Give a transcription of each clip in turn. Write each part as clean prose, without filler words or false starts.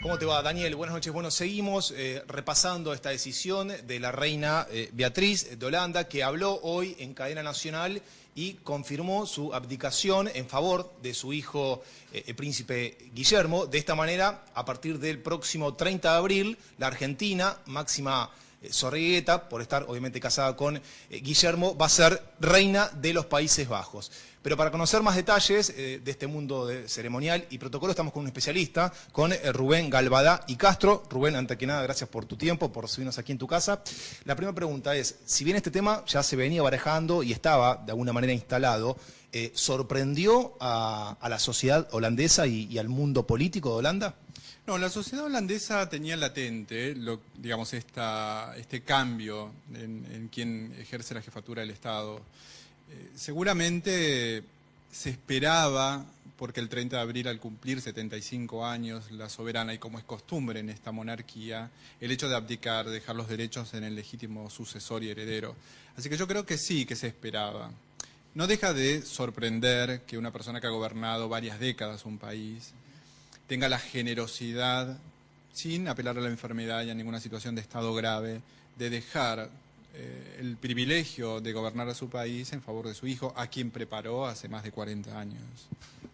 ¿Cómo te va, Daniel? Buenas noches. Bueno, seguimos repasando esta decisión de la reina Beatriz de Holanda, que habló hoy en cadena nacional y confirmó su abdicación en favor de su hijo, el príncipe Guillermo. De esta manera, a partir del próximo 30 de abril, la Argentina, Máxima Zorrigueta, por estar obviamente casada con Guillermo, va a ser reina de los Países Bajos. Pero para conocer más detalles de este mundo ceremonial y protocolo, estamos con un especialista, con Rubén Galbadá y Castro. Rubén, antes que nada, gracias por tu tiempo, por recibirnos aquí en tu casa. La primera pregunta es, si bien este tema ya se venía barajando y estaba de alguna manera instalado, ¿sorprendió a la sociedad holandesa y al mundo político de Holanda? No, la sociedad holandesa tenía latente, digamos, este cambio en quien ejerce la jefatura del Estado. Seguramente se esperaba, porque el 30 de abril, al cumplir 75 años, la soberana, y como es costumbre en esta monarquía, el hecho de abdicar, dejar los derechos en el legítimo sucesor y heredero. Así que yo creo que sí, que se esperaba. No deja de sorprender que una persona que ha gobernado varias décadas un país tenga la generosidad, sin apelar a la enfermedad y a ninguna situación de estado grave, de dejar el privilegio de gobernar a su país en favor de su hijo, a quien preparó hace más de 40 años.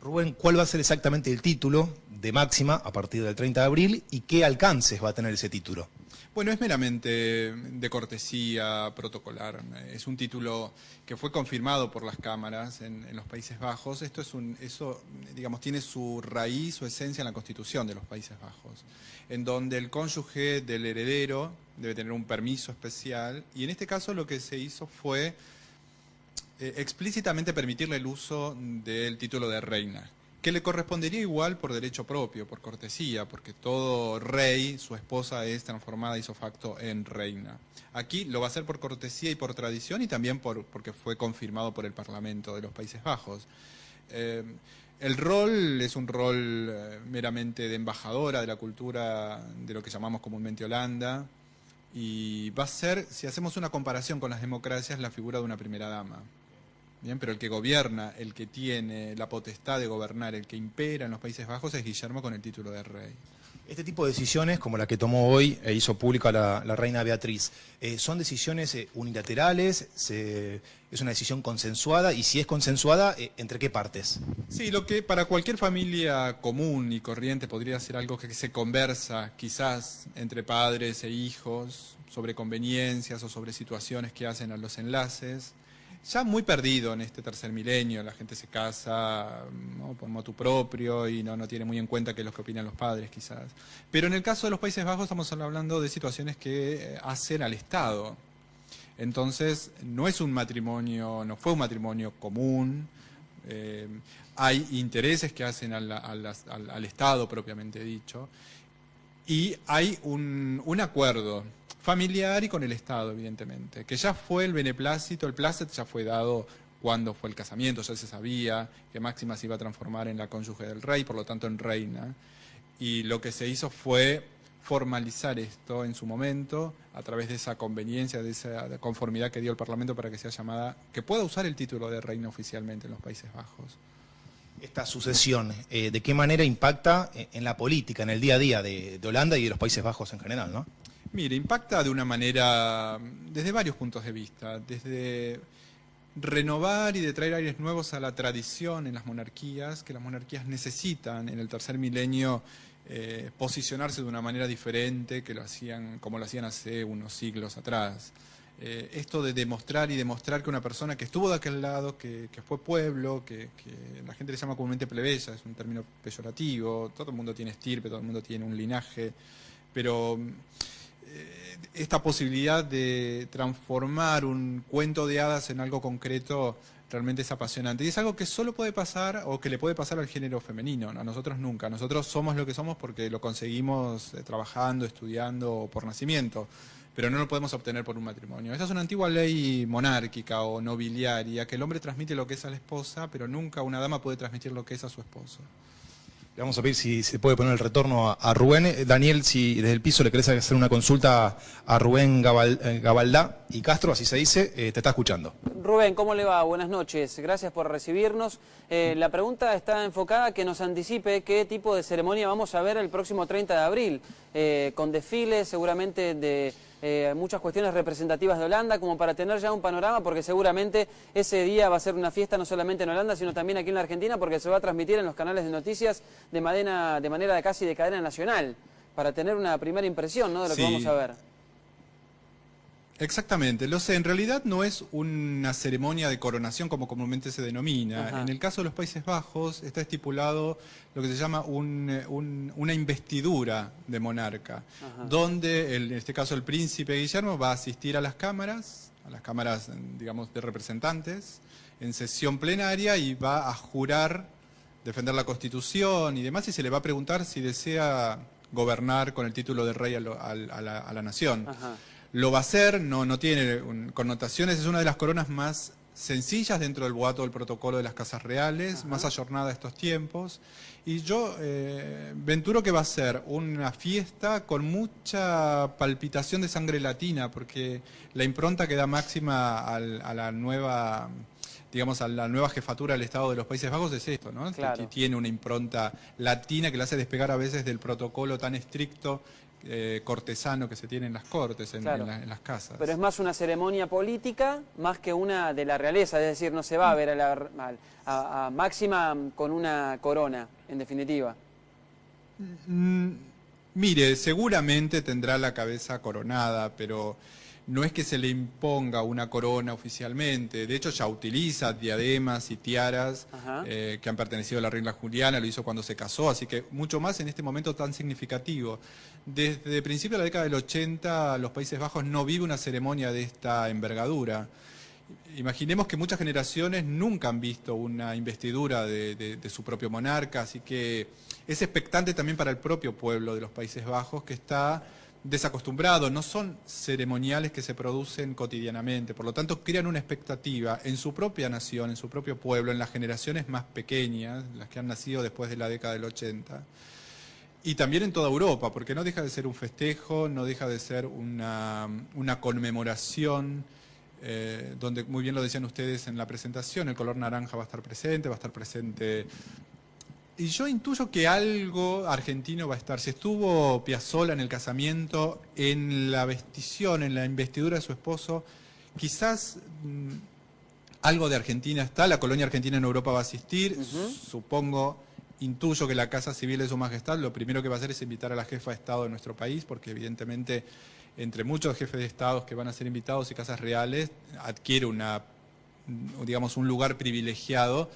Rubén, ¿cuál va a ser exactamente el título de Máxima a partir del 30 de abril y qué alcances va a tener ese título? Bueno, es meramente de cortesía protocolar. Es un título que fue confirmado por las cámaras en los Países Bajos. Eso, digamos, tiene su raíz, su esencia en la Constitución de los Países Bajos, en donde el cónyuge del heredero debe tener un permiso especial, y en este caso lo que se hizo fue explícitamente permitirle el uso del título de reina, que le correspondería igual por derecho propio, por cortesía, porque todo rey, su esposa es transformada ipso facto en reina. Aquí lo va a hacer por cortesía y por tradición, y también porque fue confirmado por el Parlamento de los Países Bajos. El rol es un rol meramente de embajadora de la cultura de lo que llamamos comúnmente Holanda, y va a ser, si hacemos una comparación con las democracias, la figura de una primera dama. Bien, pero el que gobierna, el que tiene la potestad de gobernar, el que impera en los Países Bajos es Guillermo con el título de rey. Este tipo de decisiones, como la que tomó hoy e hizo pública la reina Beatriz, ¿son decisiones unilaterales? ¿Es una decisión consensuada? Y si es consensuada, ¿entre qué partes? Sí, lo que para cualquier familia común y corriente podría ser algo que se conversa quizás entre padres e hijos sobre conveniencias o sobre situaciones que hacen a los enlaces. Ya muy perdido en este tercer milenio, la gente se casa, ¿no?, por motu propio y no tiene muy en cuenta qué es lo que opinan los padres quizás. Pero en el caso de los Países Bajos estamos hablando de situaciones que hacen al Estado. Entonces no es un matrimonio, no fue un matrimonio común, hay intereses que hacen al Estado propiamente dicho, y hay un acuerdo familiar y con el Estado, evidentemente, que ya fue el beneplácito, el plácet ya fue dado cuando fue el casamiento, ya se sabía que Máxima se iba a transformar en la cónyuge del rey, por lo tanto en reina, y lo que se hizo fue formalizar esto en su momento a través de esa conveniencia, de esa conformidad que dio el Parlamento para que sea llamada, que pueda usar el título de reina oficialmente en los Países Bajos. Esta sucesión, ¿de qué manera impacta en la política, en el día a día de Holanda y de los Países Bajos en general, ¿no? Mire, impacta de una manera, desde varios puntos de vista, desde renovar y de traer aires nuevos a la tradición en las monarquías, que las monarquías necesitan en el tercer milenio posicionarse de una manera diferente que como lo hacían hace unos siglos atrás. Esto de demostrar que una persona que estuvo de aquel lado, que fue pueblo, que la gente le llama comúnmente plebeya, es un término peyorativo, todo el mundo tiene estirpe, todo el mundo tiene un linaje, pero esta posibilidad de transformar un cuento de hadas en algo concreto realmente es apasionante. Y es algo que solo puede pasar, o que le puede pasar al género femenino, a nosotros nunca. Nosotros somos lo que somos porque lo conseguimos trabajando, estudiando o por nacimiento, pero no lo podemos obtener por un matrimonio. Esta es una antigua ley monárquica o nobiliaria, que el hombre transmite lo que es a la esposa, pero nunca una dama puede transmitir lo que es a su esposo. Le vamos a pedir si se puede poner el retorno a Rubén. Daniel, si desde el piso le querés hacer una consulta a Rubén Gabaldá y Castro, así se dice, te está escuchando. Rubén, ¿cómo le va? Buenas noches, gracias por recibirnos. La pregunta está enfocada a que nos anticipe qué tipo de ceremonia vamos a ver el próximo 30 de abril, con desfiles seguramente de muchas cuestiones representativas de Holanda, como para tener ya un panorama, porque seguramente ese día va a ser una fiesta no solamente en Holanda, sino también aquí en la Argentina, porque se va a transmitir en los canales de noticias de manera casi de cadena nacional, para tener una primera impresión, ¿no?, de lo que vamos a ver. Exactamente, lo sé, en realidad no es una ceremonia de coronación como comúnmente se denomina. Ajá. En el caso de los Países Bajos está estipulado lo que se llama una investidura de monarca, Ajá. donde en este caso el príncipe Guillermo va a asistir a las cámaras, digamos, de representantes, en sesión plenaria y va a jurar defender la Constitución y demás, y se le va a preguntar si desea gobernar con el título de rey a la nación. Ajá. Lo va a hacer, no tiene connotaciones, es una de las coronas más sencillas dentro del boato del protocolo de las casas reales, más ayornada a estos tiempos. Y yo venturo que va a ser una fiesta con mucha palpitación de sangre latina, porque la impronta que da Máxima a la nueva, digamos, a la nueva jefatura del Estado de los Países Bajos es esto, ¿no? Claro. Que tiene una impronta latina que la hace despegar a veces del protocolo tan estricto cortesano que se tiene en las cortes, en las casas. Pero es más una ceremonia política, más que una de la realeza, es decir, no se va a ver a Máxima con una corona, en definitiva. Mire, seguramente tendrá la cabeza coronada, pero no es que se le imponga una corona oficialmente. De hecho, ya utiliza diademas y tiaras que han pertenecido a la reina Juliana, lo hizo cuando se casó, así que mucho más en este momento tan significativo. Desde principios de la década del 80, los Países Bajos no vive una ceremonia de esta envergadura. Imaginemos que muchas generaciones nunca han visto una investidura de su propio monarca, así que es expectante también para el propio pueblo de los Países Bajos, que está desacostumbrado, no son ceremoniales que se producen cotidianamente, por lo tanto crean una expectativa en su propia nación, en su propio pueblo, en las generaciones más pequeñas, las que han nacido después de la década del 80, y también en toda Europa, porque no deja de ser un festejo, no deja de ser una conmemoración, donde muy bien lo decían ustedes en la presentación, el color naranja va a estar presente. Y yo intuyo que algo argentino va a estar. Si estuvo Piazzolla en el casamiento, en la vestición, en la investidura de su esposo, quizás algo de Argentina está. La colonia argentina en Europa va a asistir. Intuyo que la Casa Civil de Su Majestad lo primero que va a hacer es invitar a la jefa de Estado de nuestro país, porque evidentemente entre muchos jefes de Estados que van a ser invitados y casas reales adquiere un lugar privilegiado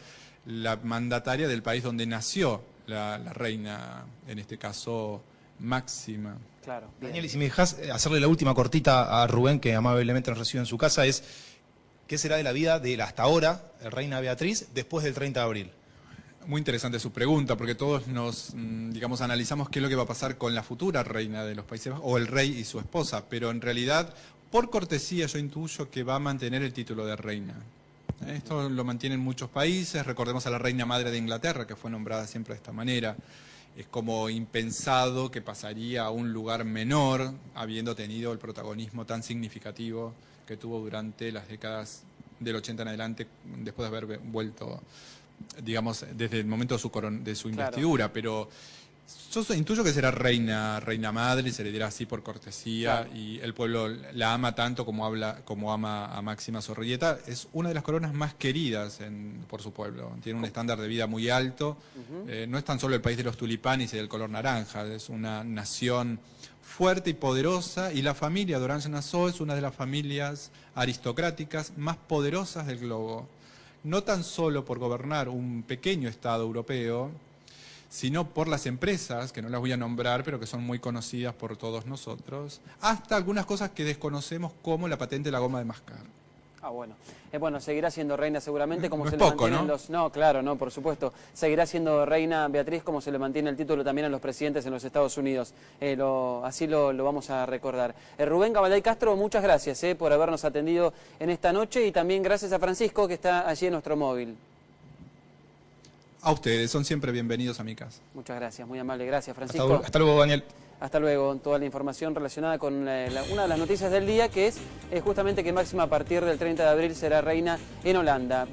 la mandataria del país donde nació la reina, en este caso Máxima. Claro. Daniel, y si me dejas hacerle la última cortita a Rubén, que amablemente nos recibe en su casa, es ¿qué será de la vida de la hasta ahora reina Beatriz después del 30 de abril? Muy interesante su pregunta, porque todos analizamos qué es lo que va a pasar con la futura reina de los Países Bajos, o el rey y su esposa, pero en realidad, por cortesía, yo intuyo que va a mantener el título de reina. Esto lo mantienen muchos países, recordemos a la reina madre de Inglaterra, que fue nombrada siempre de esta manera. Es como impensado que pasaría a un lugar menor, habiendo tenido el protagonismo tan significativo que tuvo durante las décadas del 80 en adelante, después de haber vuelto, digamos, desde el momento de su investidura, pero yo intuyo que será reina madre, y se le dirá así por cortesía, y el pueblo la ama tanto como ama a Máxima Zorrilleta. Es una de las coronas más queridas por su pueblo, tiene un estándar de vida muy alto, no es tan solo el país de los tulipanes y del color naranja, es una nación fuerte y poderosa, y la familia de Orange-Nassau es una de las familias aristocráticas más poderosas del globo. No tan solo por gobernar un pequeño estado europeo, sino por las empresas, que no las voy a nombrar, pero que son muy conocidas por todos nosotros, hasta algunas cosas que desconocemos, como la patente de la goma de mascar. Ah, bueno. Bueno, seguirá siendo reina seguramente, como no se es le poco, mantienen ¿no? No, claro, no, por supuesto. Seguirá siendo reina Beatriz, como se le mantiene el título también a los presidentes en los Estados Unidos. Así lo vamos a recordar. Rubén Gabaldá y Castro, muchas gracias por habernos atendido en esta noche, y también gracias a Francisco, que está allí en nuestro móvil. A ustedes, son siempre bienvenidos a mi casa. Muchas gracias, muy amable. Gracias, Francisco. Hasta luego, Daniel. Hasta luego. Toda la información relacionada con una de las noticias del día, que es justamente que Máxima a partir del 30 de abril será reina en Holanda.